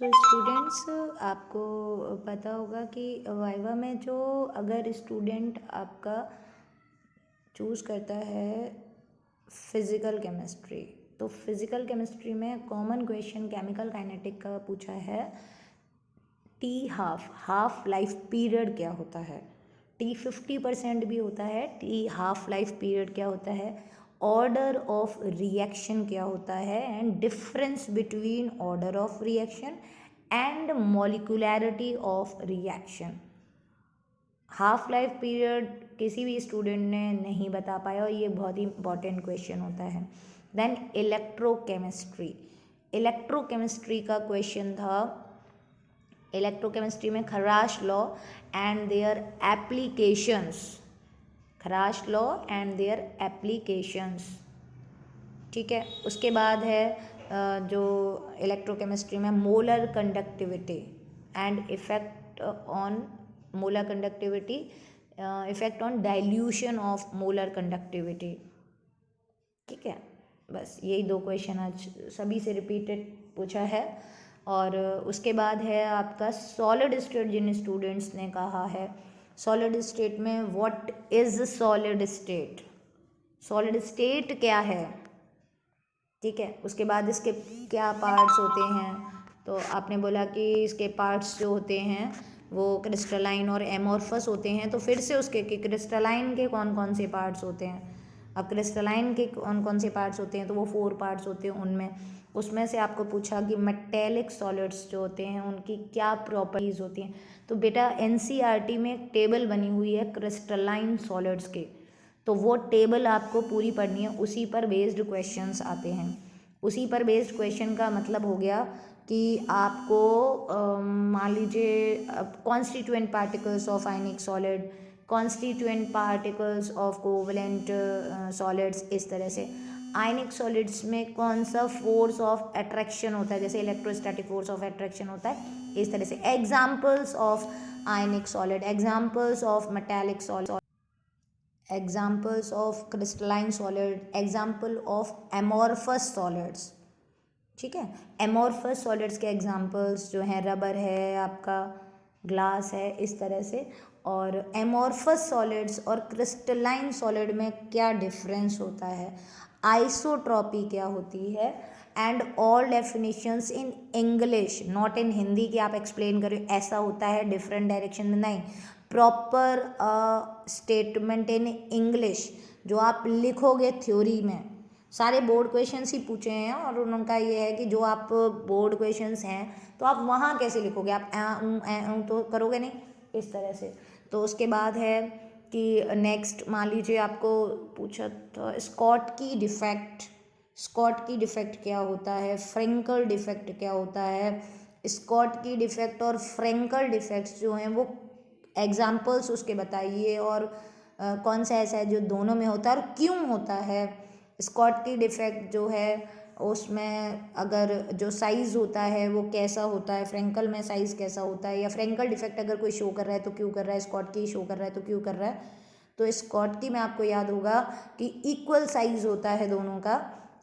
So students, आपको पता होगा कि वाइवा में जो अगर स्टूडेंट आपका चूज़ करता है फिज़िकल केमिस्ट्री, तो फिज़िकल केमिस्ट्री में कॉमन क्वेश्चन केमिकल काइनेटिक का पूछा है। टी हाफ लाइफ पीरियड क्या होता है। टी 50% भी होता है। टी हाफ लाइफ पीरियड क्या होता है, ऑर्डर ऑफ रिएक्शन क्या होता है, and difference between order of reaction and molecularity of reaction. Half life period किसी भी स्टूडेंट ने नहीं बता पाया और ये बहुत ही इंपॉर्टेंट क्वेश्चन होता है। देन इलेक्ट्रोकेमिस्ट्री का क्वेश्चन था। इलेक्ट्रोकेमिस्ट्री में खराश लॉ एंड देयर एप्लीकेशंस, खराश लॉ एंड देयर एप्लीकेशंस, ठीक है। उसके बाद है जो इलेक्ट्रोकेमिस्ट्री में molar conductivity and effect on molar conductivity, effect on dilution of molar conductivity, ठीक है। बस यही दो क्वेश्चन आज सभी से रिपीटेड पूछा है। और उसके बाद है आपका सॉलिड स्टेट, जिन स्टूडेंट्स ने कहा है सॉलिड स्टेट में what is solid state, solid state क्या है, ठीक है। उसके बाद इसके क्या पार्ट्स होते हैं, तो आपने बोला कि इसके पार्ट्स जो होते हैं वो क्रिस्टलाइन और एमोर्फस होते हैं। तो फिर से उसके कि क्रिस्टलाइन के कौन कौन से पार्ट्स होते हैं। अब क्रिस्टलाइन के कौन कौन से पार्ट्स होते हैं, तो वो 4 पार्ट्स होते हैं। उसमें से आपको पूछा कि मेटेलिक सॉलिड्स जो होते हैं उनकी क्या प्रॉपर्टीज़ होती हैं। तो बेटा एनसीईआरटी में एक टेबल बनी हुई है क्रिस्टलाइन सॉलिड्स के, तो वो टेबल आपको पूरी पढ़नी है। उसी पर बेस्ड क्वेश्चंस आते हैं। उसी पर बेस्ड क्वेश्चन का मतलब हो गया कि आपको मान लीजिए constituent particles of ionic solid, constituent particles of covalent solids, इस तरह से आयनिक सॉलिड्स में कौन सा फोर्स ऑफ अट्रैक्शन होता है, जैसे इलेक्ट्रोस्टैटिक फोर्स ऑफ अट्रैक्शन होता है, इस तरह से examples of ionic solid, examples of metallic solid, examples of crystalline solid, example of amorphous solids, ठीक है। एमोर्फस सॉलिड्स के एग्जाम्पल्स जो हैं रबर है, आपका ग्लास है, इस तरह से। और एमोर्फस सॉलिड्स और क्रिस्टलाइन सॉलिड में क्या डिफरेंस होता है, आइसोट्रॉपी क्या होती है, and all definitions in English, not in Hindi कि आप एक्सप्लेन करें ऐसा होता है डिफरेंट डायरेक्शन में, नहीं, प्रॉपर स्टेटमेंट इन इंग्लिश जो आप लिखोगे थ्योरी में। सारे बोर्ड क्वेश्चंस ही पूछे हैं और उनका ये है कि जो आप बोर्ड क्वेश्चंस हैं तो आप वहाँ कैसे लिखोगे, आप तो करोगे नहीं, इस तरह से। तो उसके बाद है कि नेक्स्ट मान लीजिए आपको पूछा था स्कॉट की डिफेक्ट, स्कॉट की डिफेक्ट क्या होता है, फ्रेंकल डिफेक्ट क्या होता है। स्कॉट की डिफेक्ट और फ्रेंकल डिफेक्ट्स जो हैं वो एग्जाम्पल्स उसके बताइए, और कौन सा ऐसा है जो दोनों में होता है और क्यों होता है। स्कॉट की डिफेक्ट जो है उसमें अगर जो साइज़ होता है वो कैसा होता है, फ्रेंकल में साइज़ कैसा होता है, या फ्रेंकल डिफेक्ट अगर कोई शो कर रहा है तो क्यों कर रहा है, स्कॉट की शो कर रहा है तो क्यों कर रहा है। तो स्कॉट की में आपको याद होगा कि इक्वल साइज़ होता है दोनों का,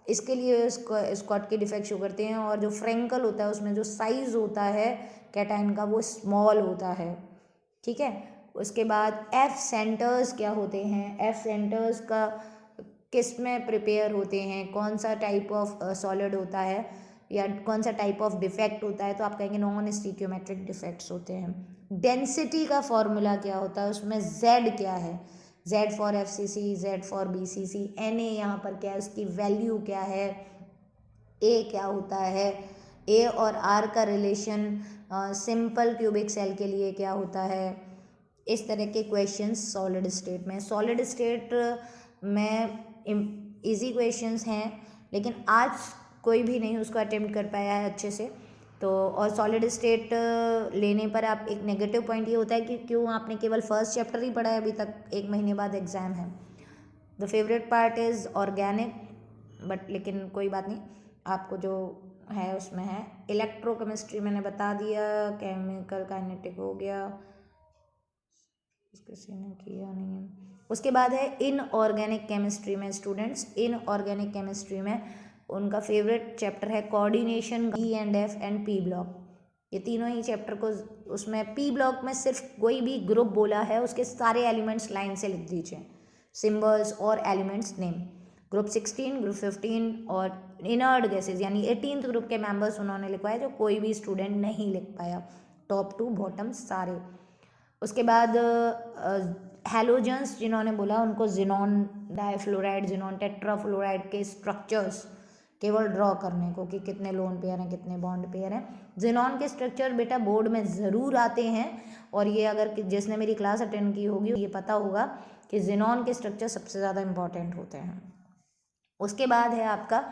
इसके लिए स्कॉट की डिफेक्ट शो करते हैं। और जो फ्रेंकल होता है उसमें जो साइज़ होता है कैटाइन का वो स्मॉल होता है, ठीक है। उसके बाद एफ सेंटर्स क्या होते हैं, एफ सेंटर्स का किस में प्रिपेयर होते हैं, कौन सा टाइप ऑफ सॉलिड होता है या कौन सा टाइप ऑफ डिफेक्ट होता है, तो आप कहेंगे नॉन स्टीकियोमेट्रिक डिफेक्ट्स होते हैं। डेंसिटी का फॉर्मूला क्या होता है, उसमें जेड क्या है, Z for FCC, Z for BCC, N A यहाँ पर क्या है, उसकी वैल्यू क्या है, ए क्या होता है, ए और आर का रिलेशन सिंपल क्यूबिक सेल के लिए क्या होता है। इस तरह के क्वेश्चंस सॉलिड स्टेट में, सॉलिड स्टेट में इजी क्वेश्चंस हैं, लेकिन आज कोई भी नहीं उसको अटेम्प्ट कर पाया है अच्छे से। तो और सॉलिड स्टेट लेने पर आप एक नेगेटिव पॉइंट ये होता है कि क्यों आपने केवल फर्स्ट चैप्टर ही पढ़ा है अभी तक, 1 महीने बाद एग्ज़ाम है। The favourite part is organic, but लेकिन कोई बात नहीं, आपको जो है उसमें है। इलेक्ट्रोकेमिस्ट्री मैंने बता दिया, केमिकल काइनेटिक हो गया, किसी ने किया नहीं है। उसके बाद है इनऑर्गेनिक केमिस्ट्री में स्टूडेंट्स, इनऑर्गेनिक केमिस्ट्री में उनका फेवरेट चैप्टर है coordination, E and F and P block. ये तीनों ही चैप्टर को उसमें पी ब्लॉक में सिर्फ कोई भी ग्रुप बोला है उसके सारे एलिमेंट्स लाइन से लिख दीजिए, सिंबल्स और एलिमेंट्स नेम। ग्रुप 16, ग्रुप 15 और इनर्ट गैसेज यानी 18th ग्रुप के मेंबर्स उन्होंने लिखवाए जो कोई भी स्टूडेंट नहीं लिख पाया, टॉप टू बॉटम सारे। उसके बाद हैलोजेंस जिन्होंने बोला उनको जिनॉन डाइफ्लोराइड, जिनॉन टेट्राफ्लोराइड के स्ट्रक्चर्स केवल ड्रॉ करने को कि कितने लोन पेयर हैं, कितने बॉन्ड पेयर हैं। जिनॉन के स्ट्रक्चर बेटा बोर्ड में ज़रूर आते हैं, और ये अगर जिसने मेरी क्लास अटेंड की होगी ये पता होगा कि जिनॉन के स्ट्रक्चर सबसे ज़्यादा इंपॉर्टेंट होते हैं। उसके बाद है आपका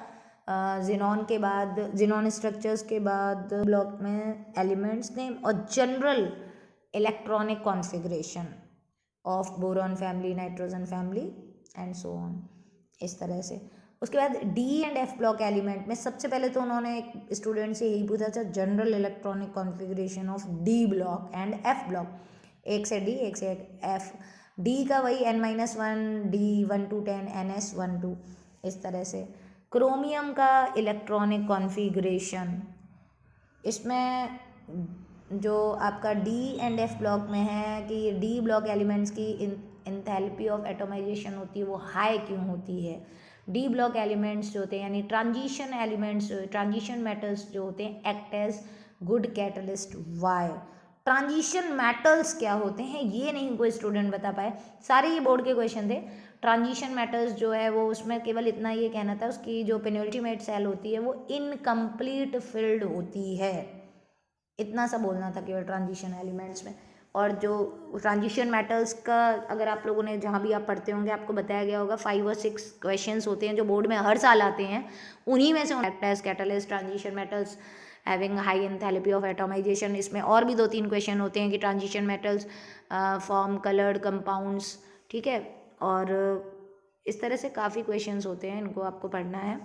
जिनॉन के बाद, जिनॉन स्ट्रक्चर्स के बाद ब्लॉक में एलिमेंट्स नेम और general electronic configuration of boron family, nitrogen family and so on, इस तरह से। उसके बाद D and F block element में सबसे पहले तो उन्होंने एक स्टूडेंट से यही पूछा था, general electronic configuration of D block and F block, एक से डी एक से एफ। डी का वही n-1, डी 1 to 10, ns 1 2, इस तरह से। क्रोमियम का इलेक्ट्रॉनिक कॉन्फ़िगरेशन, इसमें जो आपका डी एंड एफ ब्लॉक में है कि डी ब्लॉक एलिमेंट्स की इंथैल्पी ऑफ एटोमाइजेशन होती है वो हाई क्यों होती है। डी ब्लॉक एलिमेंट्स जो होते हैं यानी ट्रांजिशन एलिमेंट्स, ट्रांजिशन मेटल्स जो होते हैं act as good catalyst. Why transition metals क्या होते हैं ये नहीं कोई स्टूडेंट बता पाए, सारे ये बोर्ड के क्वेश्चन थे। ट्रांजिशन मेटल्स जो है वो उसमें केवल इतना ये कहना था उसकी जो पेनल्टीमेट सेल होती है वो इनकम्प्लीट फिल्ड होती है, इतना सा बोलना था केवल ट्रांजिशन एलिमेंट्स में। और जो ट्रांजिशन मेटल्स का अगर आप लोगों ने जहाँ भी आप पढ़ते होंगे आपको बताया गया होगा 5 और 6 क्वेश्चंस होते हैं जो बोर्ड में हर साल आते हैं, उन्हीं में से catalyst transition metals having high enthalpy of atomization. इसमें और भी 2-3 क्वेश्चन होते हैं कि transition metals form coloured compounds, ठीक है। और इस तरह से काफ़ी क्वेश्चंस होते हैं, इनको आपको पढ़ना है।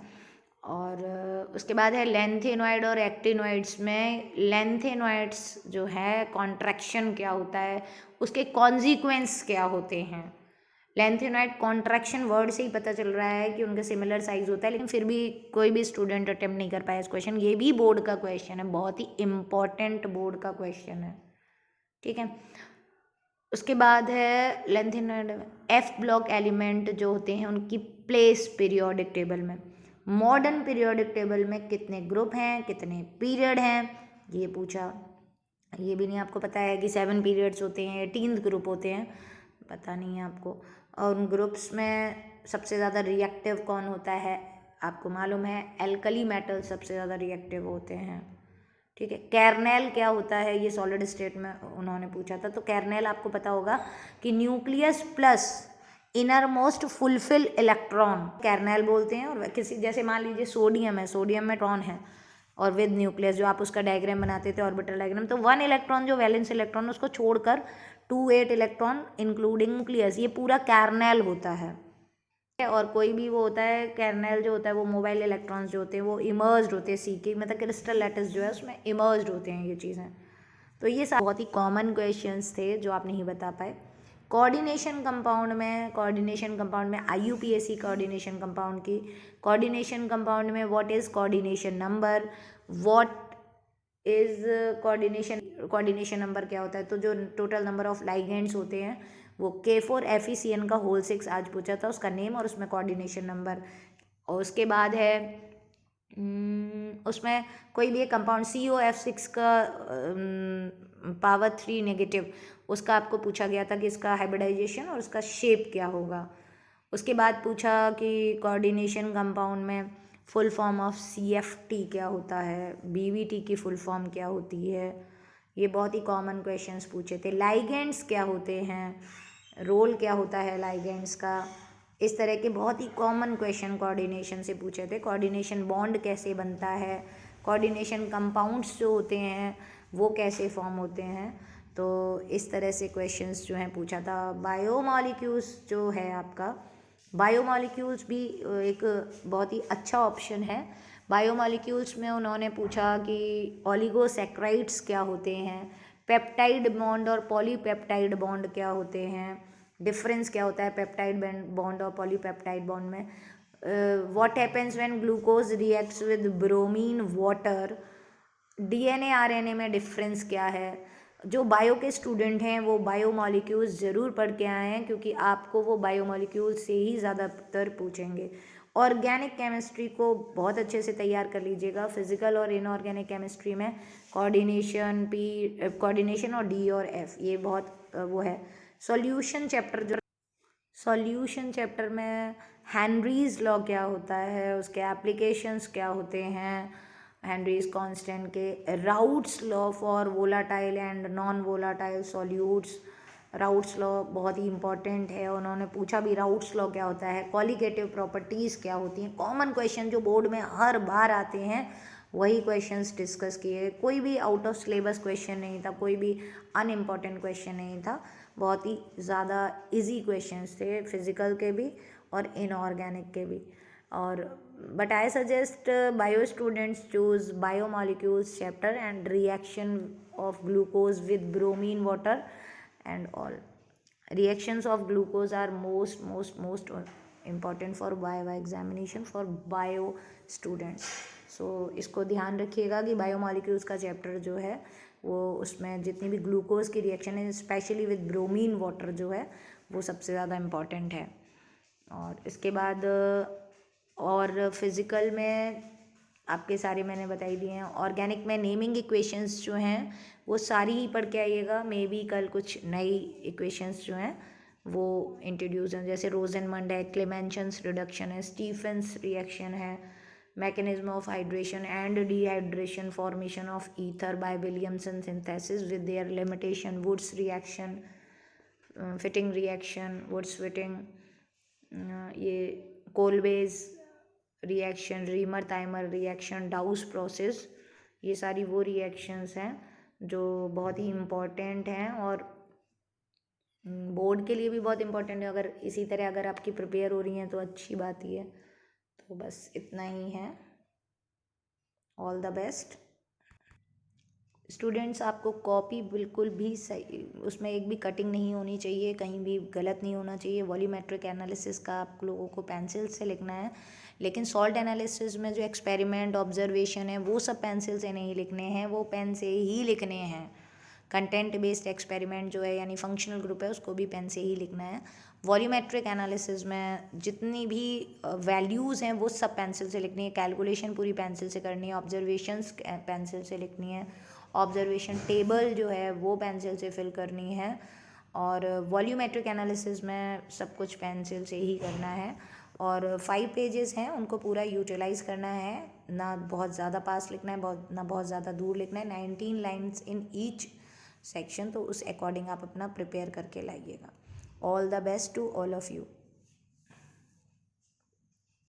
और उसके बाद है लेंथेनॉइड और एक्टिनॉइड्स में लेंथेनॉइड्स जो है कॉन्ट्रैक्शन क्या होता है, उसके कॉन्सिक्वेंस क्या होते हैं। लेंथेनॉइड कॉन्ट्रैक्शन वर्ड से ही पता चल रहा है कि उनका सिमिलर साइज होता है, लेकिन फिर भी कोई भी स्टूडेंट अटेम्प्ट नहीं कर पाया इस क्वेश्चन। ये भी बोर्ड का क्वेश्चन है, बहुत ही इम्पॉर्टेंट बोर्ड का क्वेश्चन है, ठीक है। उसके बाद है लेंथेनॉइड एफ ब्लॉक एलिमेंट जो होते हैं उनकी प्लेस पीरियोडिक टेबल में। मॉडर्न पीरियोडिक टेबल में कितने ग्रुप हैं, कितने पीरियड हैं, ये पूछा। ये भी नहीं आपको पता है कि 7 पीरियड्स होते हैं, 18th ग्रुप होते हैं, पता नहीं है आपको। और उन ग्रुप्स में सबसे ज़्यादा रिएक्टिव कौन होता है आपको मालूम है, एल्कली मेटल सबसे ज़्यादा रिएक्टिव होते हैं, ठीक है। कैर्नेल क्या होता है ये सॉलिड स्टेट में उन्होंने पूछा था। तो कैर्नेल आपको पता होगा कि nucleus plus inner most fulfil electron kernel बोलते हैं। और किसी जैसे मान लीजिए सोडियम है, सोडियम में ट्रॉन है और विद न्यूक्लियस जो आप उसका डायग्राम बनाते थे ऑर्बिटल डायग्राम, तो 1 इलेक्ट्रॉन जो वैलेंस इलेक्ट्रॉन उसको छोड़कर 2 8 इलेक्ट्रॉन इंक्लूडिंग न्यूक्लियस, ये पूरा कैर्नेल होता है। और कोई भी वो होता है कैर्नेल जो होता है वो मोबाइल इलेक्ट्रॉन्स जो होते हैं वो इमर्ज्ड होते हैं, सी के मतलब क्रिस्टल लैटिस जो है उसमें इमर्ज्ड होते हैं ये चीज़ें। तो ये सब बहुत ही कॉमन क्वेश्चंस थे जो आप नहीं बता पाए। कोऑर्डिनेशन कंपाउंड में IUPAC कोऑर्डिनेशन कंपाउंड की, कोऑर्डिनेशन कंपाउंड में what is coordination number, what is coordination number क्या होता है। तो जो टोटल नंबर ऑफ लाइगेंड्स होते हैं वो K4 FeCN का होल 6 आज पूछा था, उसका नेम और उसमें कोऑर्डिनेशन नंबर। और उसके बाद है उसमें कोई भी एक कंपाउंड COF6 का पावर 3 नेगेटिव, उसका आपको पूछा गया था कि इसका हाइब्रिडाइजेशन और उसका शेप क्या होगा। उसके बाद पूछा कि कोऑर्डिनेशन कंपाउंड में फुल फॉर्म ऑफ CFT क्या होता है, BVT की फुल फॉर्म क्या होती है, ये बहुत ही कॉमन क्वेश्चंस पूछे थे। लाइगेंड्स क्या होते हैं, रोल क्या होता है लाइगेंड्स का, इस तरह के बहुत ही कॉमन क्वेश्चन कोऑर्डिनेशन से पूछे थे। कोऑर्डिनेशन बॉन्ड कैसे बनता है, कोऑर्डिनेशन कंपाउंड्स जो होते हैं वो कैसे फॉर्म होते हैं, तो इस तरह से क्वेश्चंस जो हैं पूछा था। बायोमॉलिक्यूल्स जो है आपका, बायोमॉलिक्यूल्स भी एक बहुत ही अच्छा ऑप्शन है। बायोमॉलिक्यूल्स में उन्होंने पूछा कि ओलिगोसैक्राइड्स क्या होते हैं, पेप्टाइड बॉन्ड और पॉलीपेप्टाइड बॉन्ड क्या होते हैं, डिफरेंस क्या होता है पेप्टाइड बॉन्ड और पॉलीपेप्टाइड बॉन्ड में, what happens when glucose reacts with bromine water, DNA RNA में डिफरेंस क्या है। जो बायो के स्टूडेंट हैं वो बायोमॉलिक्यूल्स ज़रूर पढ़ के आए हैं, क्योंकि आपको वो बायोमॉलिक्यूल्स से ही ज़्यादातर पूछेंगे। ऑर्गेनिक केमिस्ट्री को बहुत अच्छे से तैयार कर लीजिएगा। फिजिकल और इनऑर्गेनिक केमिस्ट्री में कोऑर्डिनेशन और डी और एफ, ये बहुत वो है। सॉल्यूशन चैप्टर में हेनरीज लॉ क्या होता है, उसके एप्लीकेशंस क्या होते हैं, हेनरीज कांस्टेंट के, routes law for volatile and non volatile solutes. Routes law बहुत ही इंपॉर्टेंट है, उन्होंने पूछा भी राउट्स लॉ क्या होता है, कॉलिगेटिव प्रॉपर्टीज़ क्या होती हैं। कॉमन क्वेश्चन जो बोर्ड में हर बार आते हैं वही क्वेश्चंस डिस्कस किए। कोई भी आउट ऑफ सिलेबस क्वेश्चन नहीं था, कोई भी अनइम्पॉर्टेंट क्वेश्चन नहीं था, बहुत ही ज़्यादा इजी क्वेश्चंस थे फिजिकल के भी और इनऑर्गेनिक के भी। और but I suggest bio students choose biomolecules chapter and reaction of glucose with bromine water and all. Reactions of glucose are most important for bio examination for bio students. So इसको ध्यान रखिएगा कि biomolecules का chapter जो है वो उसमें जितनी भी ग्लूकोज की रिएक्शन है स्पेशली विद ब्रोमीन वाटर जो है वो सबसे ज़्यादा इम्पॉर्टेंट है। और इसके बाद और फिज़िकल में आपके सारे मैंने बताई दिए हैं। ऑर्गेनिक में नेमिंग इक्वेशंस जो हैं वो सारी ही पढ़ के आइएगा। मे बी कल कुछ नई इक्वेशंस जो हैं वो इंट्रोड्यूस हैं, जैसे रोजनमंड है, क्लेमेंशंस रिडक्शन है, स्टीफेंस रिएक्शन है, mechanism of hydration and dehydration, formation of ether by Williamson synthesis with their limitation, Wurtz reaction, Fittig reaction, Wurtz Fittig, ये Kolbe's reaction, Reimer Tiemann reaction, Dow's process, ये सारी वो reactions हैं जो बहुत ही important हैं और बोर्ड के लिए भी बहुत इम्पॉर्टेंट है। अगर इसी तरह अगर आपकी प्रिपेयर हो रही हैं तो अच्छी बात ही है। तो बस इतना ही है। All the best students. आपको कॉपी बिल्कुल भी सही, उसमें एक भी कटिंग नहीं होनी चाहिए, कहीं भी गलत नहीं होना चाहिए। वॉल्यूमेट्रिक एनालिसिस का आप लोगों को पेंसिल से लिखना है, लेकिन सॉल्ट एनालिसिस में जो एक्सपेरिमेंट ऑब्जर्वेशन है वो सब पेंसिल से नहीं लिखने हैं, वो पेन से ही लिखने हैं। कंटेंट बेस्ड एक्सपेरिमेंट जो है यानी फंक्शनल ग्रुप है उसको भी पेन से ही लिखना है। वॉल्यूमेट्रिक एनालिसिस में जितनी भी वैल्यूज़ हैं वो सब पेंसिल से लिखनी है, कैलकुलेशन पूरी पेंसिल से करनी है, ऑब्जर्वेशंस पेंसिल से लिखनी है, ऑब्जर्वेशन टेबल जो है वो पेंसिल से फिल करनी है। और वॉल्यूमेट्रिक एनालिसिस में सब कुछ पेंसिल से ही करना है। और 5 पेजेस हैं उनको पूरा यूटिलाइज़ करना है, ना बहुत ज़्यादा पास लिखना है, ना बहुत ज़्यादा दूर लिखना है। 19 लाइन्स इन ईच सेक्शन, तो उस अकॉर्डिंग आप अपना प्रिपेयर करके लाइएगा। All the best to all of you.